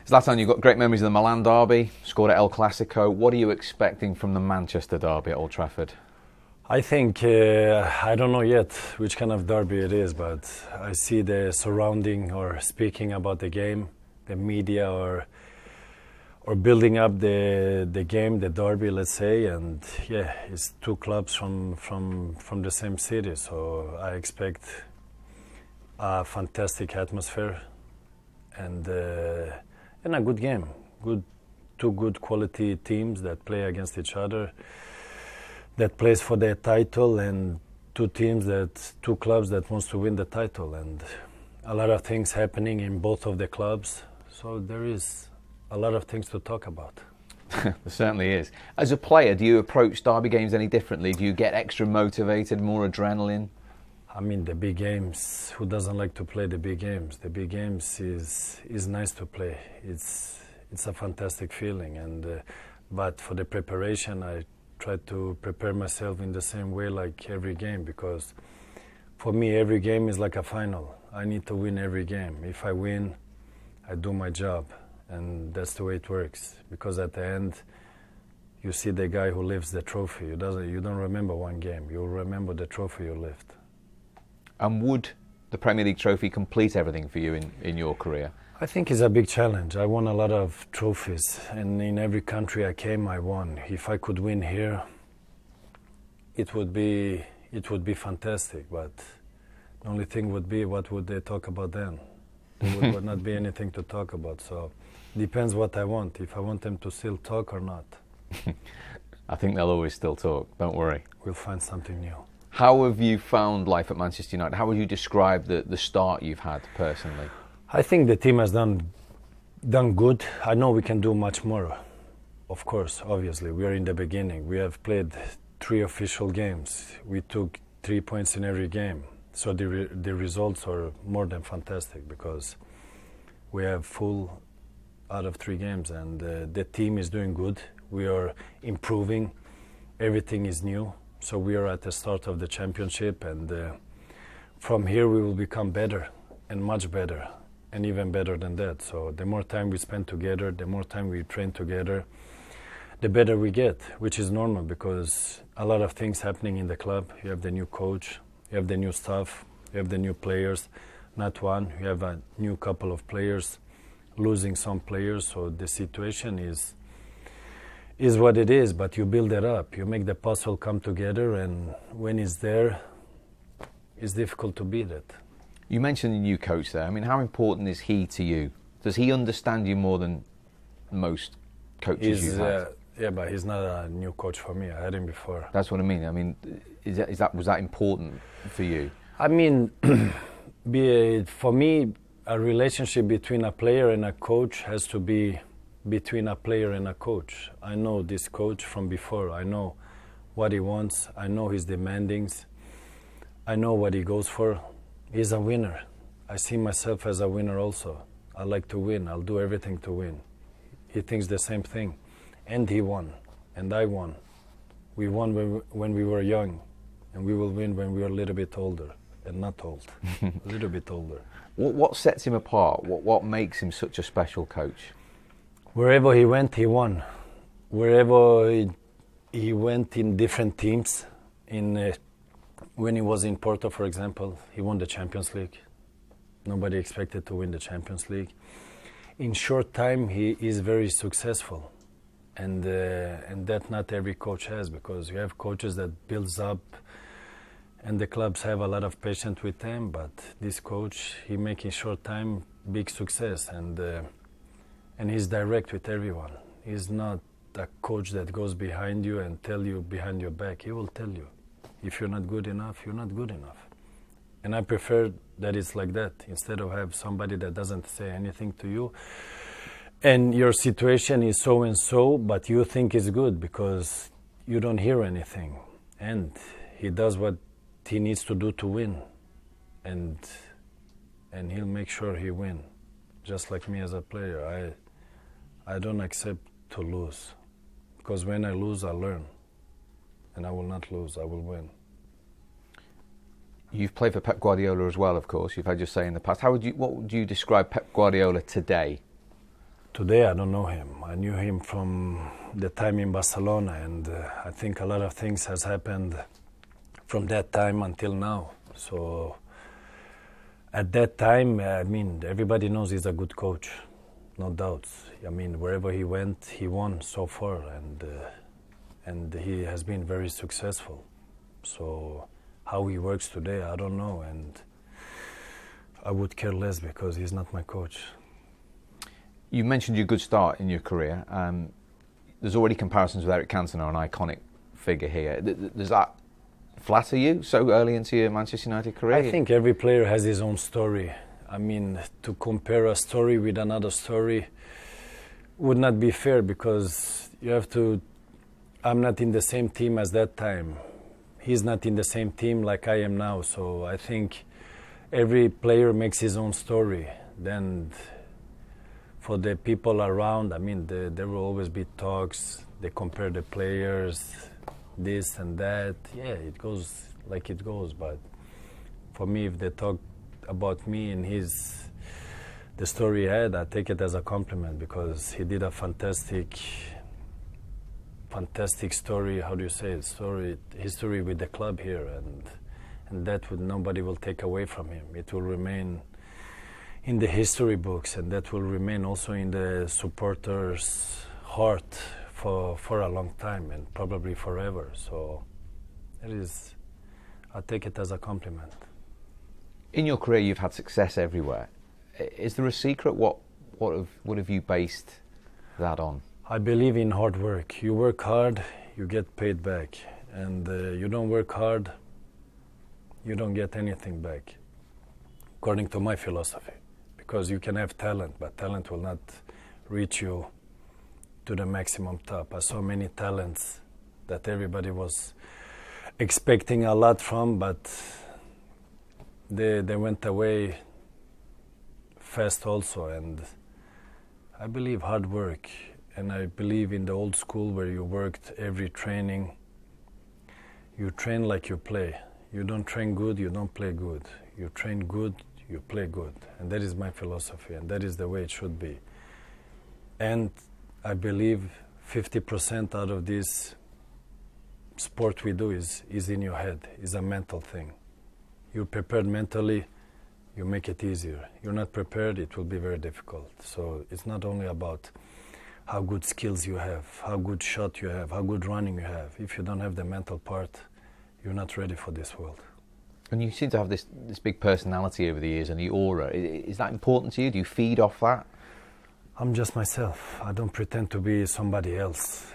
Zlatan, you've got great memories of the Milan derby, scored at El Clasico. What are you expecting from the Manchester derby at Old Trafford? I think, I don't know yet which kind of derby it is, but I see the surrounding or speaking about the game, the media or building up the game, the derby, let's say, and yeah, it's two clubs from the same city, so I expect a fantastic atmosphere and a good game. Two good quality teams that play against each other, that plays for the title, and two clubs that wants to win the title, and a lot of things happening in both of the clubs. So there is a lot of things to talk about. There certainly is. As a player, do you approach derby games any differently? Do you get extra motivated, more adrenaline? I mean, the big games, who doesn't like to play the big games? The big games is nice to play. It's a fantastic feeling, and but for the preparation, I try to prepare myself in the same way like every game, because for me every game is like a final. I need to win every game. If I win, I do my job, and that's the way it works, because at the end you see the guy who lifts the trophy. You don't remember one game, you'll remember the trophy you lift. And would the Premier League trophy complete everything for you in your career? I think it's a big challenge. I won a lot of trophies, and in every country I came, I won. If I could win here, it would be fantastic. But the only thing would be, what would they talk about then? There would not be anything to talk about. So depends what I want. If I want them to still talk or not. I think they'll always still talk. Don't worry. We'll find something new. How have you found life at Manchester United? How would you describe the start you've had personally? I think the team has done good. I know we can do much more. Of course, obviously, we are in the beginning. We have played 3 official games. We took 3 points in every game. So the results are more than fantastic, because we have full out of 3 games, and the team is doing good. We are improving. Everything is new. So we are at the start of the championship, and from here we will become better and much better, and even better than that. So the more time we spend together, the more time we train together, the better we get, which is normal, because a lot of things happening in the club. You have the new coach, you have the new staff, you have the new players. Not one, you have a new couple of players, losing some players. So the situation is what it is, but you build it up. You make the puzzle come together, and when it's there, it's difficult to beat it. You mentioned the new coach there. I mean, how important is he to you? Does he understand you more than most coaches you've had? Yeah, but he's not a new coach for me. I had him before. That's what I mean. I mean, was that important for you? I mean, for me, a relationship between a player and a coach has to be between a player and a coach. I know this coach from before. I know what he wants. I know his demandings. I know what he goes for. He's a winner. I see myself as a winner also. I like to win. I'll do everything to win. He thinks the same thing. And he won. And I won. We won when we were young. And we will win when we are a little bit older. And not old. A little bit older. What sets him apart? What makes him such a special coach? Wherever he went, he won. Wherever he went in different teams, when he was in Porto, for example, he won the Champions League. Nobody expected to win the Champions League. In short time, he is very successful, and that not every coach has, because you have coaches that builds up, and the clubs have a lot of patience with them. But this coach, he make in short time big success, and he's direct with everyone. He's not a coach that goes behind you and tell you behind your back. He will tell you, if you're not good enough, you're not good enough. And I prefer that it's like that, instead of have somebody that doesn't say anything to you, and your situation is so and so, but you think it's good because you don't hear anything. And he does what he needs to do to win, and he'll make sure he win. Just like me as a player, I don't accept to lose, because when I lose, I learn, and I will not lose, I will win. You've played for Pep Guardiola as well, of course. You've had your say in the past. What would you describe Pep Guardiola today? Today I don't know him. I knew him from the time in Barcelona, and I think a lot of things has happened from that time until now. So at that time, I mean, everybody knows he's a good coach, no doubts. I mean, wherever he went, he won so far, and he has been very successful. So how he works today, I don't know, and I would care less because he's not my coach. You mentioned your good start in your career. There's already comparisons with Eric Cantona, an iconic figure here. Does that flatter you so early into your Manchester United career? I think every player has his own story. I mean, to compare a story with another story would not be fair because you have to... I'm not in the same team as that time. He's not in the same team like I am now. So I think every player makes his own story. Then for the people around, I mean, there will always be talks. They compare the players, this and that. Yeah, it goes like it goes. But for me, if they talk about me and the story he had, I take it as a compliment because he did a fantastic story. How do you say it? History with the club here, and that nobody will take away from him. It will remain in the history books, and that will remain also in the supporters' heart for a long time and probably forever. So I take it as a compliment. In your career, you've had success everywhere. Is there a secret? What have you based that on? I believe in hard work. You work hard, you get paid back. And you don't work hard, you don't get anything back, according to my philosophy. Because you can have talent, but talent will not reach you to the maximum top. I saw many talents that everybody was expecting a lot from, but they went away fast also. And I believe hard work, and I believe in the old school where you worked every training. You train like you play. You don't train good, you don't play good. You train good, you play good. And that is my philosophy, and that is the way it should be. And I believe 50% out of this sport we do is in your head, is a mental thing. You're prepared mentally, you make it easier. You're not prepared, it will be very difficult. So it's not only about how good skills you have, how good shot you have, how good running you have. If you don't have the mental part, you're not ready for this world. And you seem to have this big personality over the years and the aura. Is that important to you? Do you feed off that? I'm just myself. I don't pretend to be somebody else.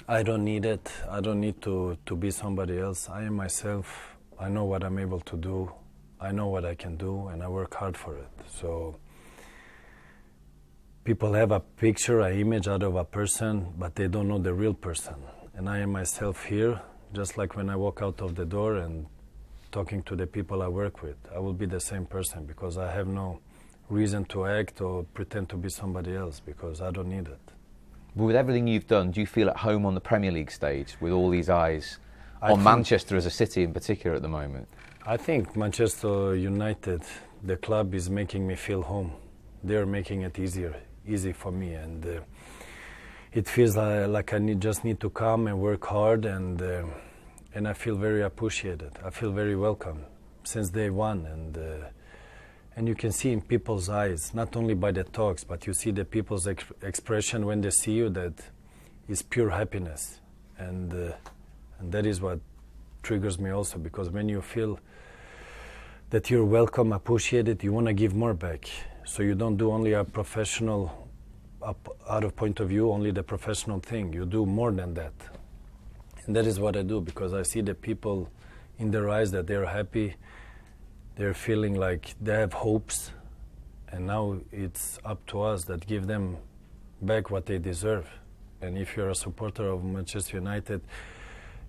I don't need it. I don't need to be somebody else. I am myself. I know what I'm able to do. I know what I can do, and I work hard for it. So people have a picture, an image out of a person, but they don't know the real person. And I am myself here, just like when I walk out of the door and talking to the people I work with. I will be the same person because I have no reason to act or pretend to be somebody else because I don't need it. But with everything you've done, do you feel at home on the Premier League stage with all these eyes on Manchester as a city in particular at the moment? I think Manchester United, the club, is making me feel home. They're making it easy for me, and it feels like I just need to come and work hard, and I feel very appreciated. I feel very welcome since day one, and you can see in people's eyes, not only by the talks, but you see the people's expression when they see you, that is pure happiness, and that is what triggers me also, because when you feel that you're welcome, appreciated, you want to give more back. So you don't do only a professional, out of point of view, only the professional thing. You do more than that. And that is what I do, because I see the people in their eyes that they're happy, they're feeling like they have hopes, and now it's up to us that give them back what they deserve. And if you're a supporter of Manchester United,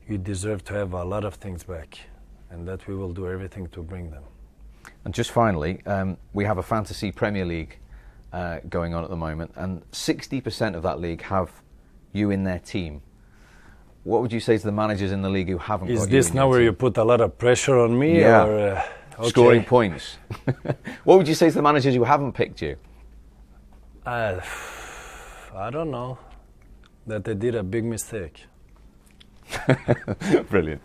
you deserve to have a lot of things back, and that we will do everything to bring them. And just finally, we have a fantasy Premier League going on at the moment, and 60% of that league have you in their team. What would you say to the managers in the league who haven't got you in their team? Is this now where you put a lot of pressure on me? Yeah, or, okay. Scoring points. What would you say to the managers who haven't picked you? I don't know. That they did a big mistake. Brilliant.